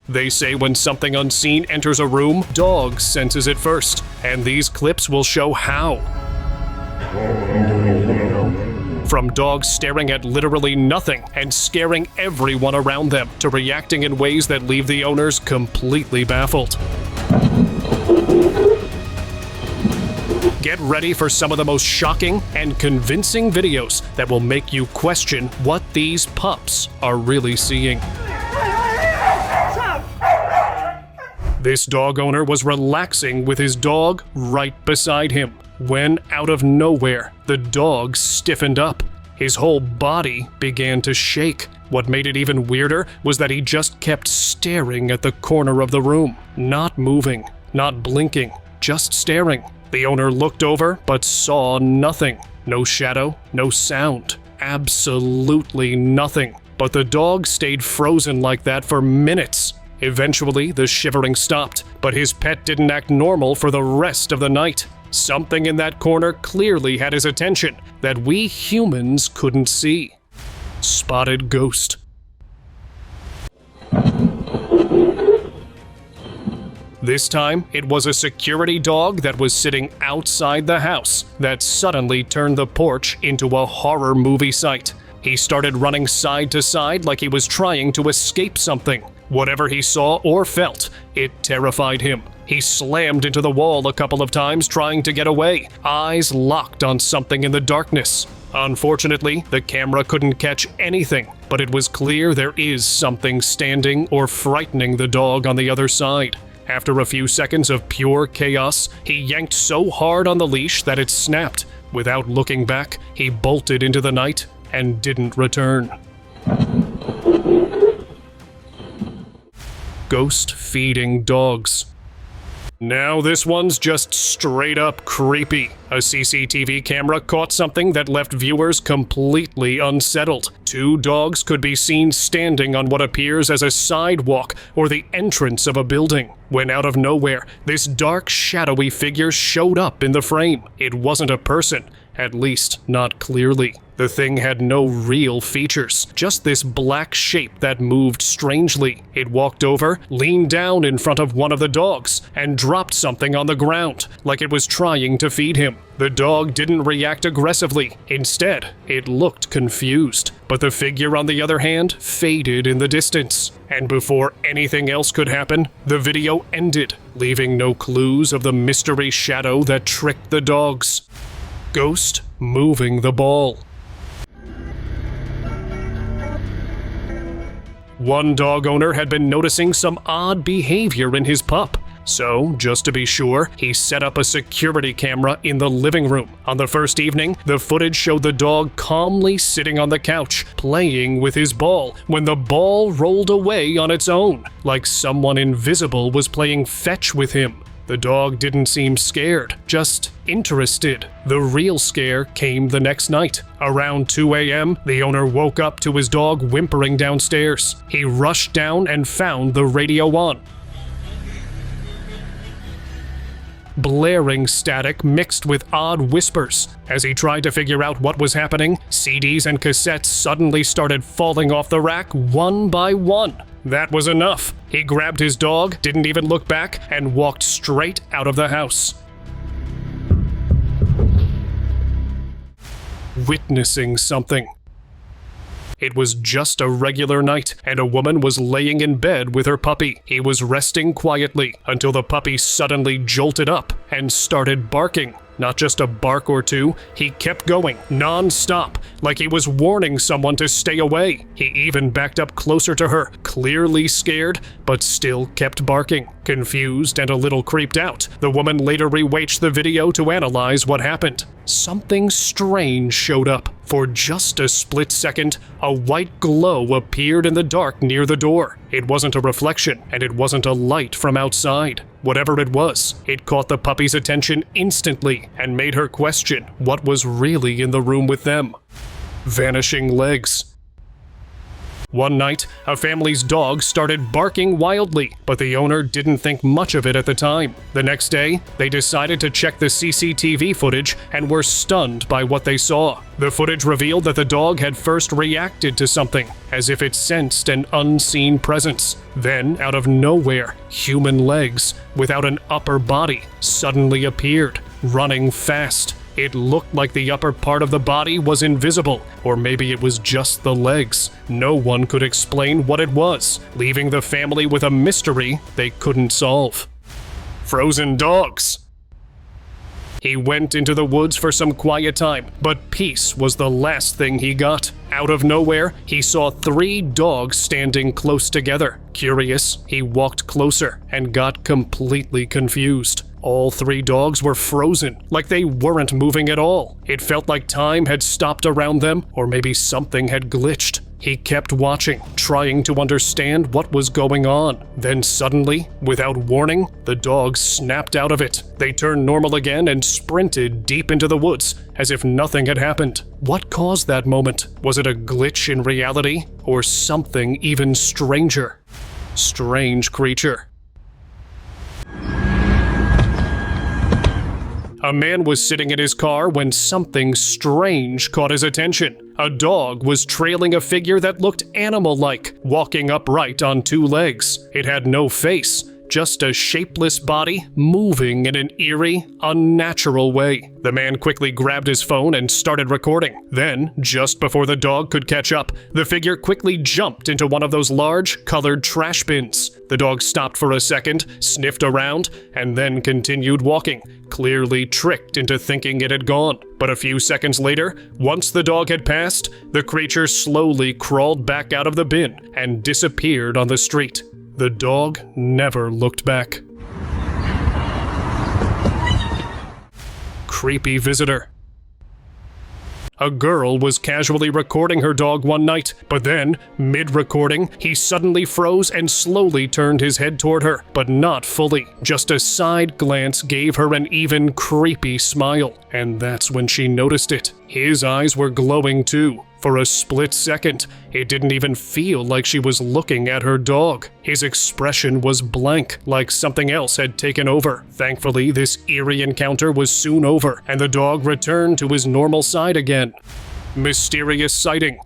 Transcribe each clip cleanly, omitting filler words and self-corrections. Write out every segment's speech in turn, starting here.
They say when something unseen enters a room, dog senses it first, and these clips will show how. From dogs staring at literally nothing and scaring everyone around them, to reacting in ways that leave the owners completely baffled. Get ready for some of the most shocking and convincing videos that will make you question what these pups are really seeing. This dog owner was relaxing with his dog right beside him when, out of nowhere, the dog stiffened up. His whole body began to shake. What made it even weirder was that he just kept staring at the corner of the room, not moving, not blinking, just staring. The owner looked over but saw nothing. No shadow, no sound, absolutely nothing. But the dog stayed frozen like that for minutes. Eventually, the shivering stopped, but his pet didn't act normal for the rest of the night. Something in that corner clearly had his attention that we humans couldn't see. Spotted ghost. This time, it was a security dog that was sitting outside the house that suddenly turned the porch into a horror movie site. He started running side to side like he was trying to escape something. Whatever he saw or felt, it terrified him. He slammed into the wall a couple of times trying to get away, eyes locked on something in the darkness. Unfortunately, the camera couldn't catch anything, but it was clear there is something standing or frightening the dog on the other side. After a few seconds of pure chaos, he yanked so hard on the leash that it snapped. Without looking back, he bolted into the night and didn't return. Ghost feeding dogs. Now this one's just straight up creepy. A CCTV camera caught something that left viewers completely unsettled. Two dogs could be seen standing on what appears as a sidewalk or the entrance of a building, when out of nowhere, this dark, shadowy figure showed up in the frame. It wasn't a person, at least not clearly. The thing had no real features, just this black shape that moved strangely. It walked over, leaned down in front of one of the dogs, and dropped something on the ground, like it was trying to feed him. The dog didn't react aggressively. Instead, it looked confused. But the figure, on the other hand, faded in the distance. And before anything else could happen, the video ended, leaving no clues of the mystery shadow that tricked the dogs. Ghost moving the ball. One dog owner had been noticing some odd behavior in his pup. So, just to be sure, he set up a security camera in the living room. On the first evening, the footage showed the dog calmly sitting on the couch, playing with his ball, when the ball rolled away on its own, like someone invisible was playing fetch with him. The dog didn't seem scared, just interested. The real scare came the next night. Around 2 a.m., the owner woke up to his dog whimpering downstairs. He rushed down and found the radio on. Blaring static mixed with odd whispers. As he tried to figure out what was happening, CDs and cassettes suddenly started falling off the rack one by one. That was enough. He grabbed his dog, didn't even look back, and walked straight out of the house. Witnessing something. It was just a regular night, and a woman was laying in bed with her puppy. He was resting quietly until the puppy suddenly jolted up and started barking. Not just a bark or two, he kept going, non-stop, like he was warning someone to stay away. He even backed up closer to her, clearly scared, but still kept barking. Confused and a little creeped out, the woman later rewatched the video to analyze what happened. Something strange showed up. For just a split second, a white glow appeared in the dark near the door. It wasn't a reflection, and it wasn't a light from outside. Whatever it was, it caught the puppy's attention instantly and made her question what was really in the room with them. Vanishing legs. One night, a family's dog started barking wildly, but the owner didn't think much of it at the time. The next day, they decided to check the CCTV footage and were stunned by what they saw. The footage revealed that the dog had first reacted to something, as if it sensed an unseen presence. Then, out of nowhere, human legs, without an upper body, suddenly appeared, running fast. It looked like the upper part of the body was invisible, or maybe it was just the legs. No one could explain what it was, leaving the family with a mystery they couldn't solve. Frozen dogs. He went into the woods for some quiet time, but peace was the last thing he got. Out of nowhere, he saw 3 dogs standing close together. Curious, he walked closer and got completely confused. All 3 dogs were frozen, like they weren't moving at all. It felt like time had stopped around them, or maybe something had glitched. He kept watching, trying to understand what was going on. Then suddenly, without warning, the dogs snapped out of it. They turned normal again and sprinted deep into the woods, as if nothing had happened. What caused that moment? Was it a glitch in reality, or something even stranger? Strange creature. A man was sitting in his car when something strange caught his attention. A dog was trailing a figure that looked animal-like, walking upright on 2 legs. It had no face, just a shapeless body moving in an eerie, unnatural way. The man quickly grabbed his phone and started recording. Then, just before the dog could catch up, the figure quickly jumped into one of those large, colored trash bins. The dog stopped for a second, sniffed around, and then continued walking, clearly tricked into thinking it had gone. But a few seconds later, once the dog had passed, the creature slowly crawled back out of the bin and disappeared on the street. The dog never looked back. Creepy visitor. A girl was casually recording her dog one night, but then, mid-recording, he suddenly froze and slowly turned his head toward her, but not fully. Just a side glance gave her an even creepy smile, and that's when she noticed it. His eyes were glowing too. For a split second, it didn't even feel like she was looking at her dog. His expression was blank, like something else had taken over. Thankfully, this eerie encounter was soon over, and the dog returned to his normal side again. Mysterious sighting.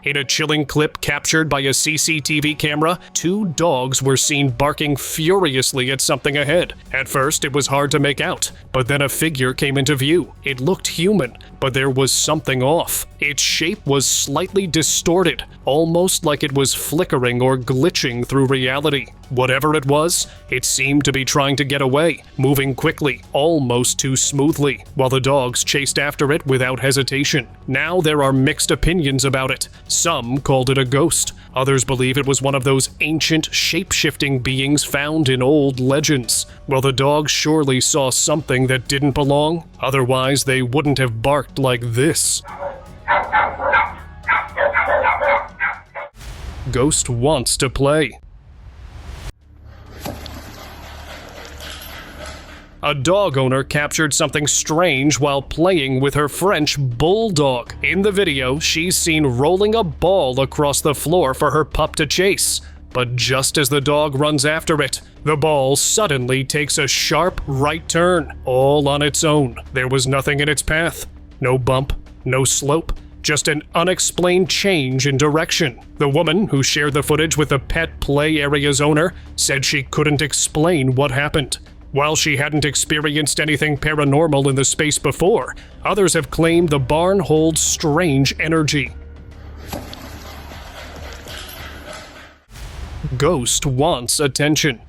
In a chilling clip captured by a CCTV camera, 2 dogs were seen barking furiously at something ahead. At first, it was hard to make out, but then a figure came into view. It looked human, but there was something off. Its shape was slightly distorted, almost like it was flickering or glitching through reality. Whatever it was, it seemed to be trying to get away, moving quickly, almost too smoothly, while the dogs chased after it without hesitation. Now there are mixed opinions about it. Some called it a ghost. Others believe it was one of those ancient, shape-shifting beings found in old legends. Well, the dogs surely saw something that didn't belong. Otherwise, they wouldn't have barked like this. Ghost wants to play. A dog owner captured something strange while playing with her French bulldog. In the video, she's seen rolling a ball across the floor for her pup to chase. But just as the dog runs after it, the ball suddenly takes a sharp right turn, all on its own. There was nothing in its path. No bump, no slope, just an unexplained change in direction. The woman who shared the footage with the pet play area's owner said she couldn't explain what happened. While she hadn't experienced anything paranormal in the space before, others have claimed the barn holds strange energy. Ghost wants attention.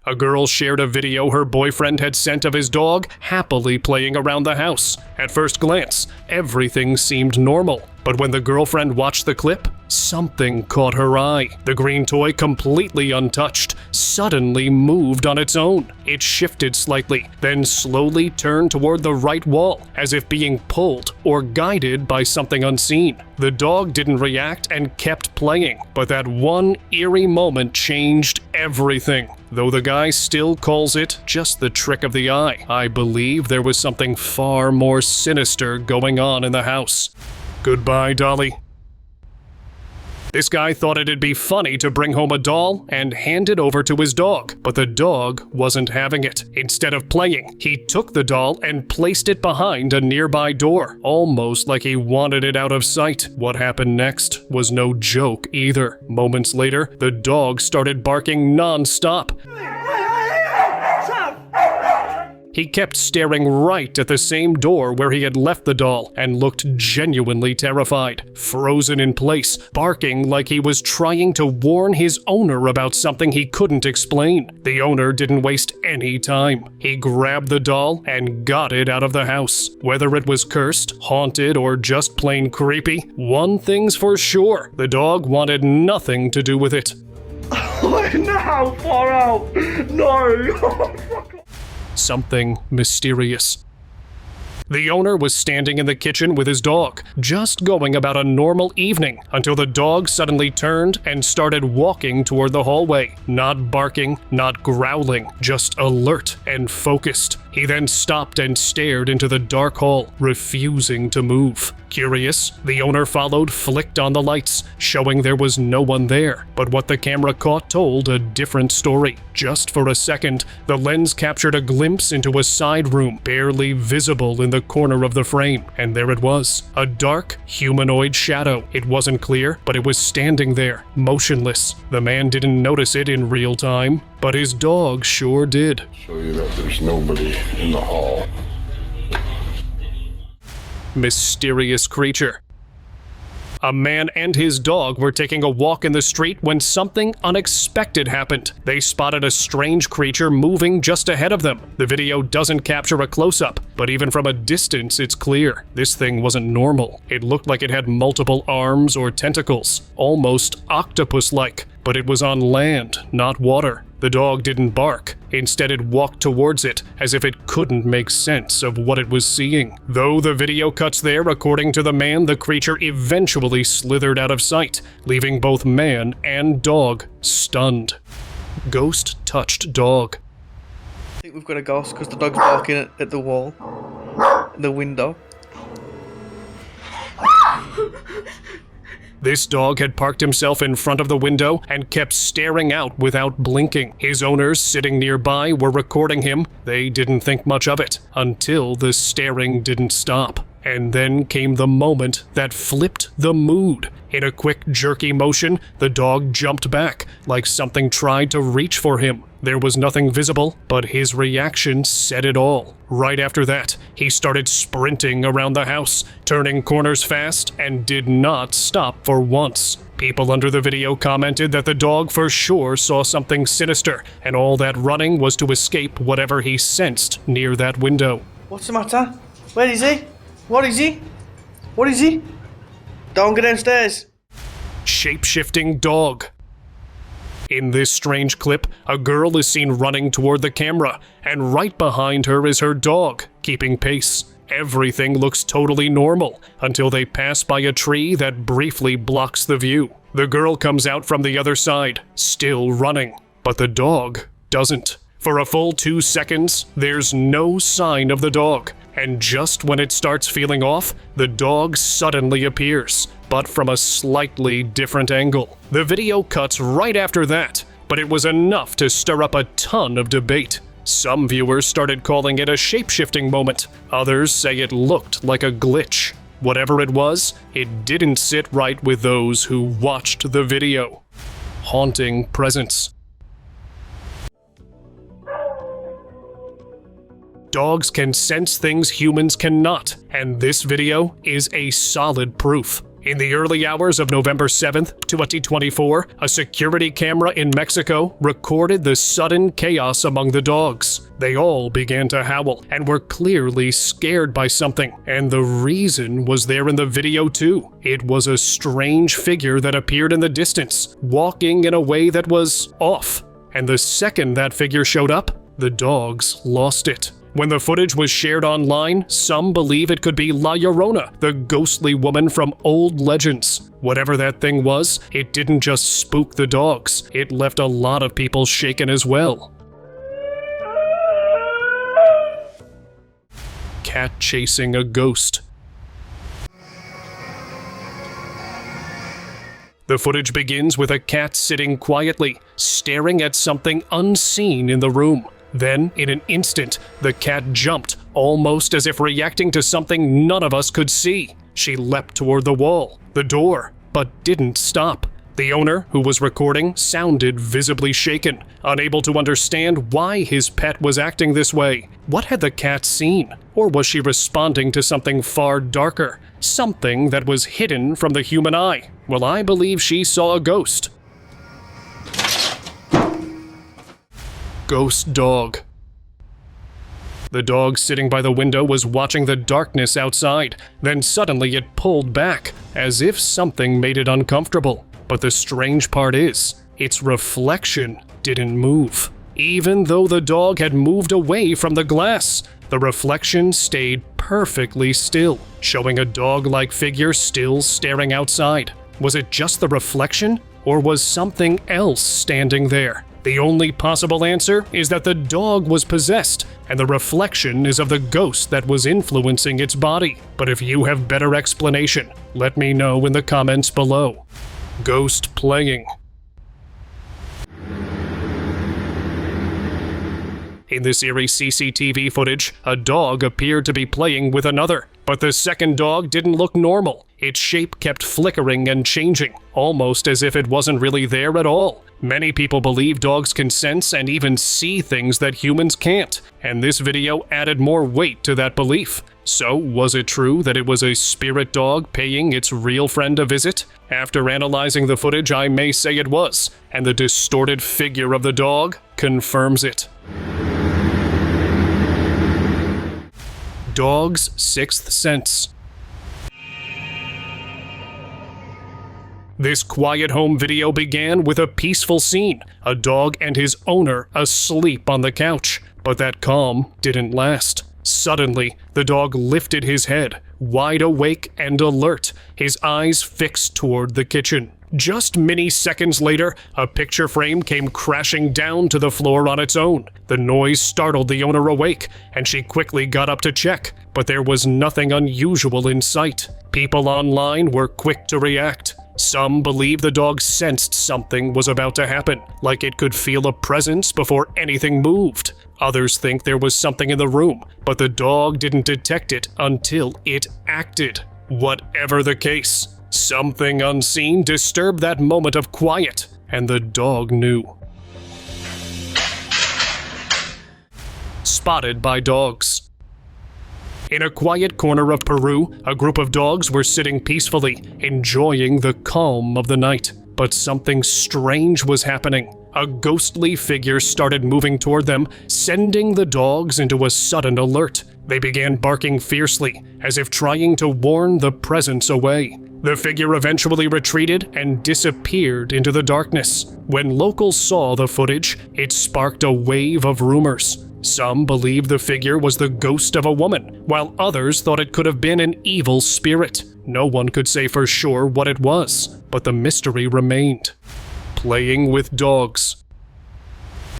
A girl shared a video her boyfriend had sent of his dog happily playing around the house. At first glance, everything seemed normal, but when the girlfriend watched the clip, something caught her eye. The green toy, completely untouched, suddenly moved on its own. It shifted slightly, then slowly turned toward the right wall, as if being pulled or guided by something unseen. The dog didn't react and kept playing, but that one eerie moment changed everything. Though the guy still calls it just the trick of the eye, I believe there was something far more sinister going on in the house. Goodbye, Dolly. This guy thought it'd be funny to bring home a doll and hand it over to his dog, but the dog wasn't having it. Instead of playing, he took the doll and placed it behind a nearby door, almost like he wanted it out of sight. What happened next was no joke either. Moments later, the dog started barking non-stop. He kept staring right at the same door where he had left the doll and looked genuinely terrified, frozen in place, barking like he was trying to warn his owner about something he couldn't explain. The owner didn't waste any time. He grabbed the doll and got it out of the house. Whether it was cursed, haunted, or just plain creepy, one thing's for sure: the dog wanted nothing to do with it. Now, far out! No! Something mysterious. The owner was standing in the kitchen with his dog, just going about a normal evening, until the dog suddenly turned and started walking toward the hallway. Not barking, not growling, just alert and focused. He then stopped and stared into the dark hall, refusing to move. Curious, the owner followed, flicked on the lights, showing there was no one there. But what the camera caught told a different story. Just for a second, the lens captured a glimpse into a side room, barely visible in the corner of the frame. And there it was, a dark, humanoid shadow. It wasn't clear, but it was standing there, motionless. The man didn't notice it in real time, but his dog sure did. Show you that there's nobody in the hall. Mysterious creature. A man and his dog were taking a walk in the street when something unexpected happened. They spotted a strange creature moving just ahead of them. The video doesn't capture a close-up, but even from a distance it's clear. This thing wasn't normal. It looked like it had multiple arms or tentacles, almost octopus-like, but it was on land, not water. The dog didn't bark. Instead, it walked towards it, as if it couldn't make sense of what it was seeing. Though the video cuts there, according to the man, the creature eventually slithered out of sight, leaving both man and dog stunned. Ghost-touched dog. I think we've got a ghost because the dog's barking at the wall, the window. This dog had parked himself in front of the window and kept staring out without blinking. His owners sitting nearby were recording him. They didn't think much of it until the staring didn't stop. And then came the moment that flipped the mood. In a quick, jerky motion, the dog jumped back, like something tried to reach for him. There was nothing visible, but his reaction said it all. Right after that, he started sprinting around the house, turning corners fast, and did not stop for once. People under the video commented that the dog for sure saw something sinister, and all that running was to escape whatever he sensed near that window. What's the matter? Where is he? What is he? What is he? Don't go downstairs. Shape-shifting dog. In this strange clip, a girl is seen running toward the camera, and right behind her is her dog, keeping pace. Everything looks totally normal, until they pass by a tree that briefly blocks the view. The girl comes out from the other side, still running, but the dog doesn't. For a full 2 seconds, there's no sign of the dog, and just when it starts feeling off, the dog suddenly appears, but from a slightly different angle. The video cuts right after that, but it was enough to stir up a ton of debate. Some viewers started calling it a shape-shifting moment. Others say it looked like a glitch. Whatever it was, it didn't sit right with those who watched the video. Haunting presence. Dogs can sense things humans cannot, and this video is a solid proof. In the early hours of November 7th, 2024, a security camera in Mexico recorded the sudden chaos among the dogs. They all began to howl and were clearly scared by something, and the reason was there in the video too. It was a strange figure that appeared in the distance, walking in a way that was off. And the second that figure showed up, the dogs lost it. When the footage was shared online, some believe it could be La Llorona, the ghostly woman from old legends. Whatever that thing was, it didn't just spook the dogs, it left a lot of people shaken as well. Cat chasing a ghost. The footage begins with a cat sitting quietly, staring at something unseen in the room. Then, in an instant, the cat jumped, almost as if reacting to something none of us could see. She leapt toward the wall, the door, but didn't stop. The owner, who was recording, sounded visibly shaken, unable to understand why his pet was acting this way. What had the cat seen? Or was she responding to something far darker? Something that was hidden from the human eye? Well, I believe she saw a ghost. Ghost dog. The dog sitting by the window was watching the darkness outside. Then suddenly it pulled back, as if something made it uncomfortable. But the strange part is, its reflection didn't move. Even though the dog had moved away from the glass, the reflection stayed perfectly still, showing a dog-like figure still staring outside. Was it just the reflection, or was something else standing there? The only possible answer is that the dog was possessed, and the reflection is of the ghost that was influencing its body. But if you have better explanation, let me know in the comments below. Ghost playing. In this eerie CCTV footage, a dog appeared to be playing with another, but the second dog didn't look normal. Its shape kept flickering and changing, almost as if it wasn't really there at all. Many people believe dogs can sense and even see things that humans can't, and this video added more weight to that belief. So, was it true that it was a spirit dog paying its real friend a visit? After analyzing the footage, I may say it was, and the distorted figure of the dog confirms it. Dog's sixth sense. This quiet home video began with a peaceful scene, a dog and his owner asleep on the couch. But that calm didn't last. Suddenly, the dog lifted his head, wide awake and alert, his eyes fixed toward the kitchen. Just seconds later, a picture frame came crashing down to the floor on its own. The noise startled the owner awake, and she quickly got up to check, but there was nothing unusual in sight. People online were quick to react. Some believe the dog sensed something was about to happen, like it could feel a presence before anything moved. Others think there was something in the room, but the dog didn't detect it until it acted. Whatever the case, something unseen disturbed that moment of quiet, and the dog knew. Spotted by dogs. In a quiet corner of Peru, a group of dogs were sitting peacefully, enjoying the calm of the night. But something strange was happening. A ghostly figure started moving toward them, sending the dogs into a sudden alert. They began barking fiercely, as if trying to warn the presence away. The figure eventually retreated and disappeared into the darkness. When locals saw the footage, it sparked a wave of rumors. Some believed the figure was the ghost of a woman, while others thought it could have been an evil spirit. No one could say for sure what it was, but the mystery remained. Playing with dogs.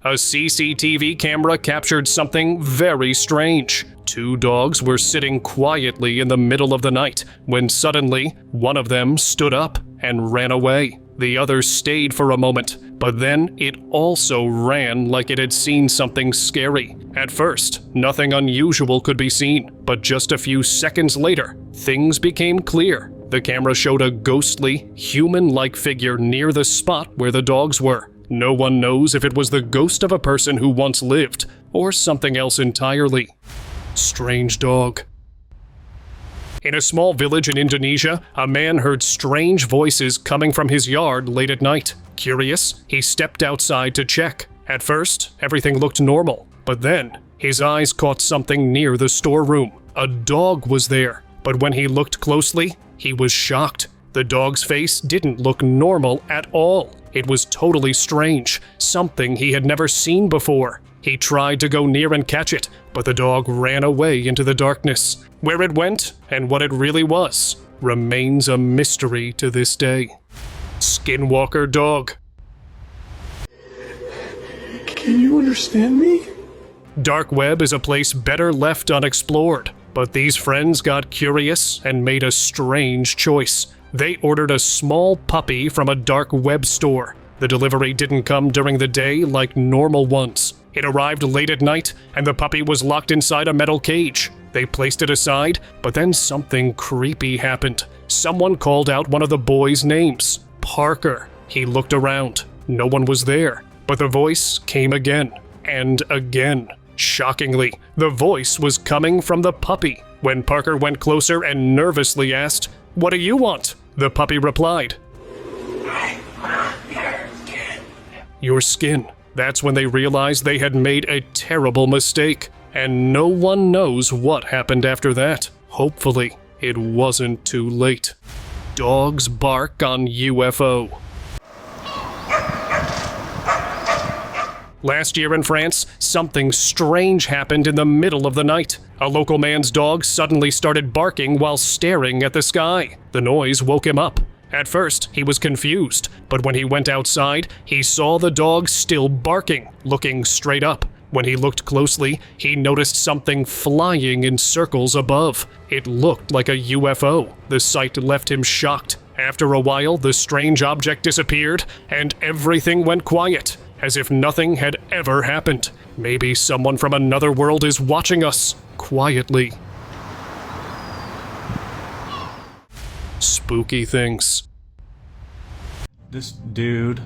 A CCTV camera captured something very strange. Two dogs were sitting quietly in the middle of the night, when suddenly, one of them stood up and ran away. The other stayed for a moment, but then it also ran like it had seen something scary. At first, nothing unusual could be seen, but just a few seconds later, things became clear. The camera showed a ghostly, human-like figure near the spot where the dogs were. No one knows if it was the ghost of a person who once lived, or something else entirely. Strange dog. In a small village in Indonesia, a man heard strange voices coming from his yard late at night. Curious, he stepped outside to check. At first, everything looked normal, but then his eyes caught something near the storeroom. A dog was there, but when he looked closely, he was shocked. The dog's face didn't look normal at all. It was totally strange, something he had never seen before. He tried to go near and catch it, but the dog ran away into the darkness. Where it went, and what it really was, remains a mystery to this day. Skinwalker dog. Can you understand me? Dark web is a place better left unexplored, but these friends got curious and made a strange choice. They ordered a small puppy from a dark web store. The delivery didn't come during the day like normal ones. It arrived late at night, and the puppy was locked inside a metal cage. They placed it aside, but then something creepy happened. Someone called out one of the boys' names, Parker. He looked around. No one was there, but the voice came again and again. Shockingly, the voice was coming from the puppy. When Parker went closer and nervously asked, "What do you want?" the puppy replied, I want your skin. "Your skin." That's when they realized they had made a terrible mistake, and no one knows what happened after that. Hopefully, it wasn't too late. Dogs bark on UFO. Last year in France, something strange happened in the middle of the night. A local man's dog suddenly started barking while staring at the sky. The noise woke him up. At first, he was confused, but when he went outside, he saw the dog still barking, looking straight up. When he looked closely, he noticed something flying in circles above. It looked like a UFO. The sight left him shocked. After a while, the strange object disappeared, and everything went quiet, as if nothing had ever happened. Maybe someone from another world is watching us, quietly. Spooky things. This dude.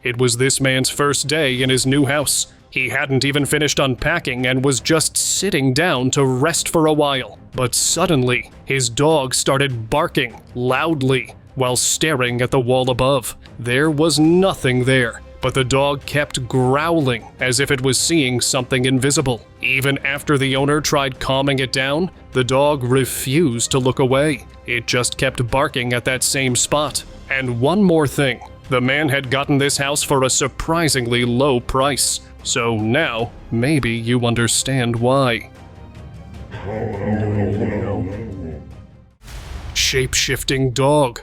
It was this man's first day in his new house. He hadn't even finished unpacking and was just sitting down to rest for a while. But suddenly, his dog started barking loudly while staring at the wall above. There was nothing there, but the dog kept growling as if it was seeing something invisible. Even after the owner tried calming it down, the dog refused to look away. It just kept barking at that same spot. And one more thing, the man had gotten this house for a surprisingly low price. So now, maybe you understand why. Shape-shifting dog.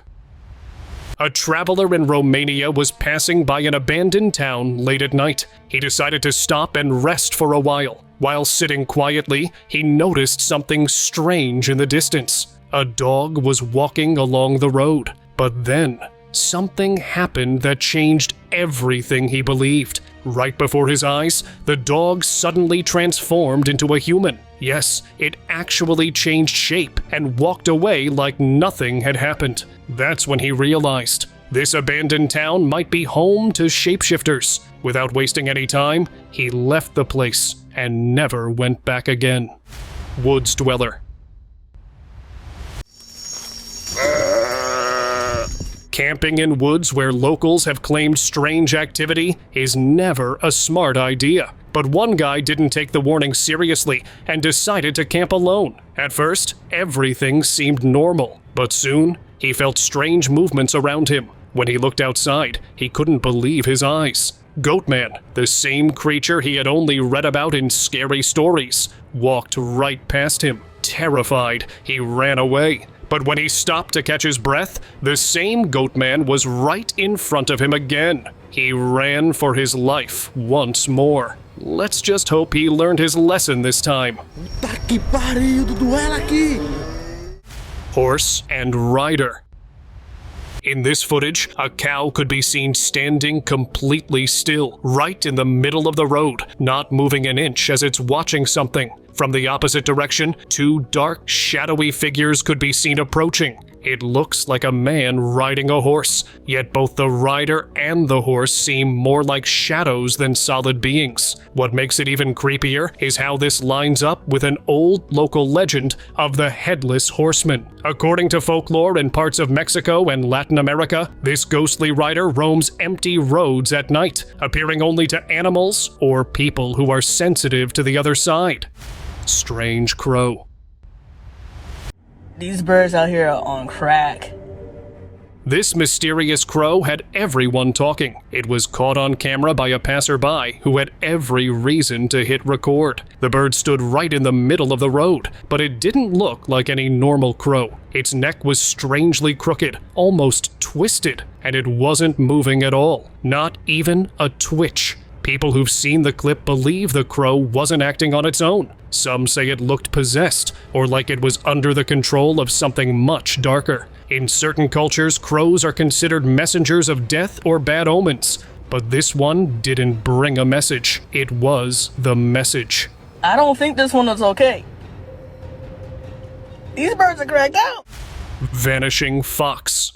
A traveler in Romania was passing by an abandoned town late at night. He decided to stop and rest for a while. While sitting quietly, he noticed something strange in the distance. A dog was walking along the road. But then, something happened that changed everything he believed. Right before his eyes, the dog suddenly transformed into a human. Yes, it actually changed shape and walked away like nothing had happened. That's when he realized this abandoned town might be home to shapeshifters. Without wasting any time, he left the place and never went back again. Woods dweller. Camping in woods where locals have claimed strange activity is never a smart idea. But one guy didn't take the warning seriously and decided to camp alone. At first, everything seemed normal, but soon, he felt strange movements around him. When he looked outside, he couldn't believe his eyes. Goatman, the same creature he had only read about in scary stories, walked right past him. Terrified, he ran away. But when he stopped to catch his breath, the same Goatman was right in front of him again. He ran for his life once more. Let's just hope he learned his lesson this time. Horse and rider. In this footage, a cow could be seen standing completely still, right in the middle of the road, not moving an inch as it's watching something. From the opposite direction, two dark, shadowy figures could be seen approaching. It looks like a man riding a horse, yet both the rider and the horse seem more like shadows than solid beings. What makes it even creepier is how this lines up with an old local legend of the Headless Horseman. According to folklore in parts of Mexico and Latin America, this ghostly rider roams empty roads at night, appearing only to animals or people who are sensitive to the other side. Strange crow. These birds out here are on crack. This mysterious crow had everyone talking. It was caught on camera by a passerby who had every reason to hit record. The bird stood right in the middle of the road, but it didn't look like any normal crow. Its neck was strangely crooked, almost twisted, and it wasn't moving at all. Not even a twitch. People who've seen the clip believe the crow wasn't acting on its own. Some say it looked possessed, or like it was under the control of something much darker. In certain cultures, crows are considered messengers of death or bad omens, but this one didn't bring a message. It was the message. I don't think this one is okay. These birds are cracked out. Vanishing fox.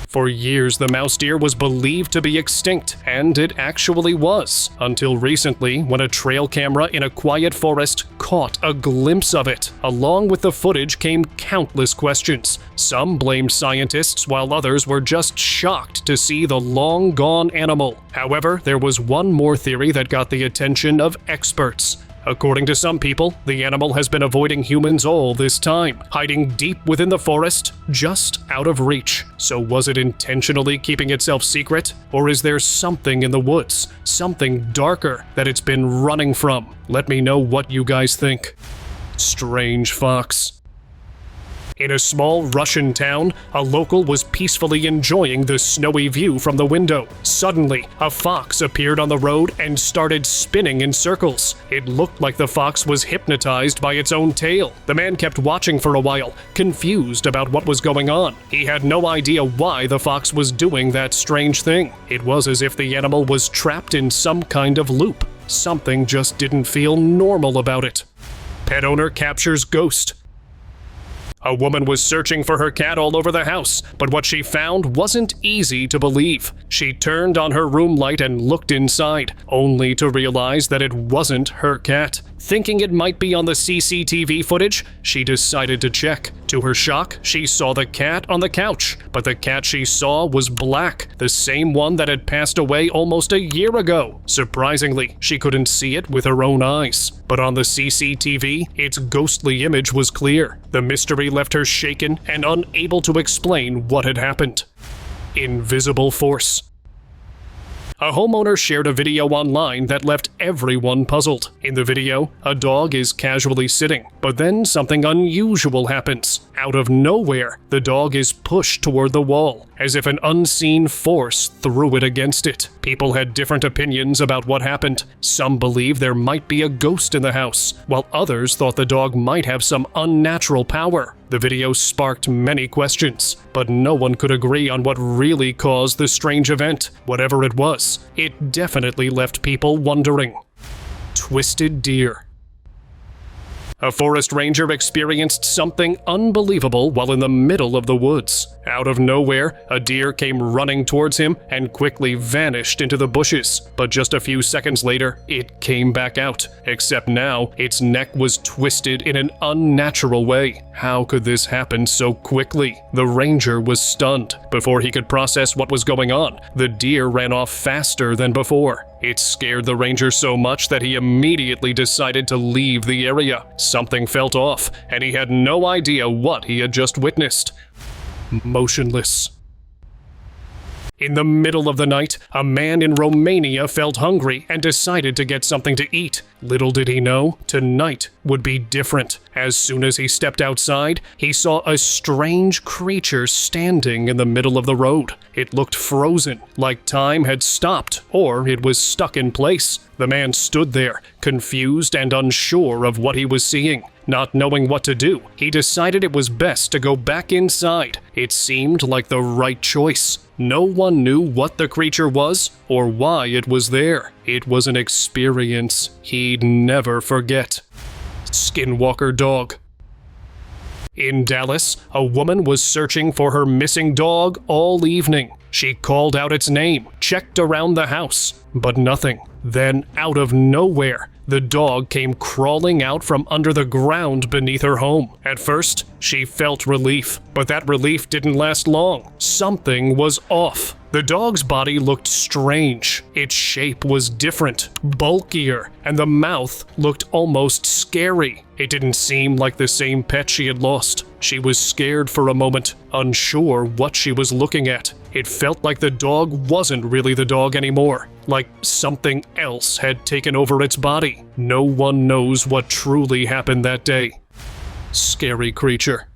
For years, the mouse deer was believed to be extinct, and it actually was, until recently when a trail camera in a quiet forest caught a glimpse of it. Along with the footage came countless questions. Some blamed scientists, while others were just shocked to see the long-gone animal. However, there was one more theory that got the attention of experts. According to some people, the animal has been avoiding humans all this time, hiding deep within the forest, just out of reach. So was it intentionally keeping itself secret? Or is there something in the woods, something darker that it's been running from? Let me know what you guys think. Strange fox. In a small Russian town, a local was peacefully enjoying the snowy view from the window. Suddenly, a fox appeared on the road and started spinning in circles. It looked like the fox was hypnotized by its own tail. The man kept watching for a while, confused about what was going on. He had no idea why the fox was doing that strange thing. It was as if the animal was trapped in some kind of loop. Something just didn't feel normal about it. Pet owner captures ghost. A woman was searching for her cat all over the house, but what she found wasn't easy to believe. She turned on her room light and looked inside, only to realize that it wasn't her cat. Thinking it might be on the CCTV footage, she decided to check. To her shock, she saw the cat on the couch, but the cat she saw was black, the same one that had passed away almost a year ago. Surprisingly, she couldn't see it with her own eyes, but on the CCTV, its ghostly image was clear. The mystery left her shaken and unable to explain what had happened. Invisible force. A homeowner shared a video online that left everyone puzzled. In the video, a dog is casually sitting, but then something unusual happens. Out of nowhere, the dog is pushed toward the wall, as if an unseen force threw it against it. People had different opinions about what happened. Some believe there might be a ghost in the house, while others thought the dog might have some unnatural power. The video sparked many questions, but no one could agree on what really caused the strange event. Whatever it was, it definitely left people wondering. Twisted deer. A forest ranger experienced something unbelievable while in the middle of the woods. Out of nowhere, a deer came running towards him and quickly vanished into the bushes. But just a few seconds later, it came back out, except now its neck was twisted in an unnatural way. How could this happen so quickly? The ranger was stunned. Before he could process what was going on, the deer ran off faster than before. It scared the ranger so much that he immediately decided to leave the area. Something felt off, and he had no idea what he had just witnessed. Motionless. In the middle of the night, a man in Romania felt hungry and decided to get something to eat. Little did he know, tonight would be different. As soon as he stepped outside, he saw a strange creature standing in the middle of the road. It looked frozen, like time had stopped, or it was stuck in place. The man stood there, confused and unsure of what he was seeing. Not knowing what to do, he decided it was best to go back inside. It seemed like the right choice. No one knew what the creature was or why it was there. It was an experience he'd never forget. Skinwalker dog. In Dallas, a woman was searching for her missing dog all evening. She called out its name, checked around the house, but nothing. Then, out of nowhere, the dog came crawling out from under the ground beneath her home. At first, she felt relief, but that relief didn't last long. Something was off. The The dog's body looked strange. Its shape was different, bulkier, and the mouth looked almost scary. It didn't seem like the same pet she had lost. She was scared for a moment, unsure what she was looking at. It felt like the dog wasn't really the dog anymore, like something else had taken over its body. No one knows what truly happened that day. Scary creature.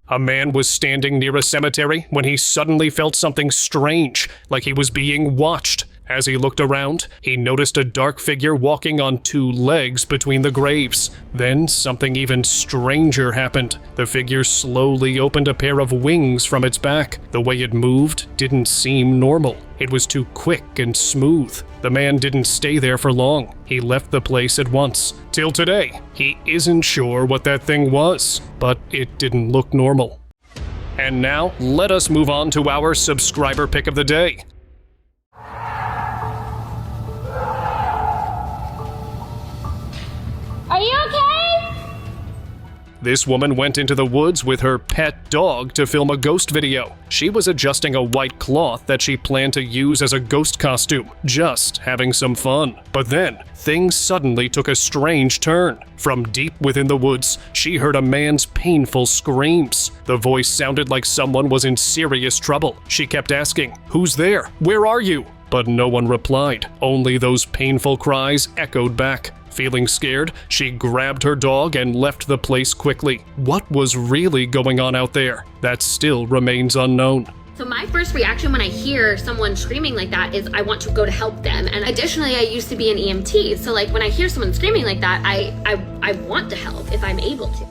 A man was standing near a cemetery when he suddenly felt something strange, like he was being watched. As he looked around, he noticed a dark figure walking on two legs between the graves. Then something even stranger happened. The figure slowly opened a pair of wings from its back. The way it moved didn't seem normal. It was too quick and smooth. The man didn't stay there for long. He left the place at once. Till today, he isn't sure what that thing was, but it didn't look normal. And now, let us move on to our subscriber pick of the day. Are you okay? This woman went into the woods with her pet dog to film a ghost video. She was adjusting a white cloth that she planned to use as a ghost costume, just having some fun. But then, things suddenly took a strange turn. From deep within the woods, she heard a man's painful screams. The voice sounded like someone was in serious trouble. She kept asking, "Who's there? Where are you?" But no one replied. Only those painful cries echoed back. Feeling scared, she grabbed her dog and left the place quickly. What was really going on out there? That still remains unknown. So my first reaction when I hear someone screaming like that is I want to go to help them. And additionally, I used to be an EMT. So like when I hear someone screaming like that, I want to help if I'm able to.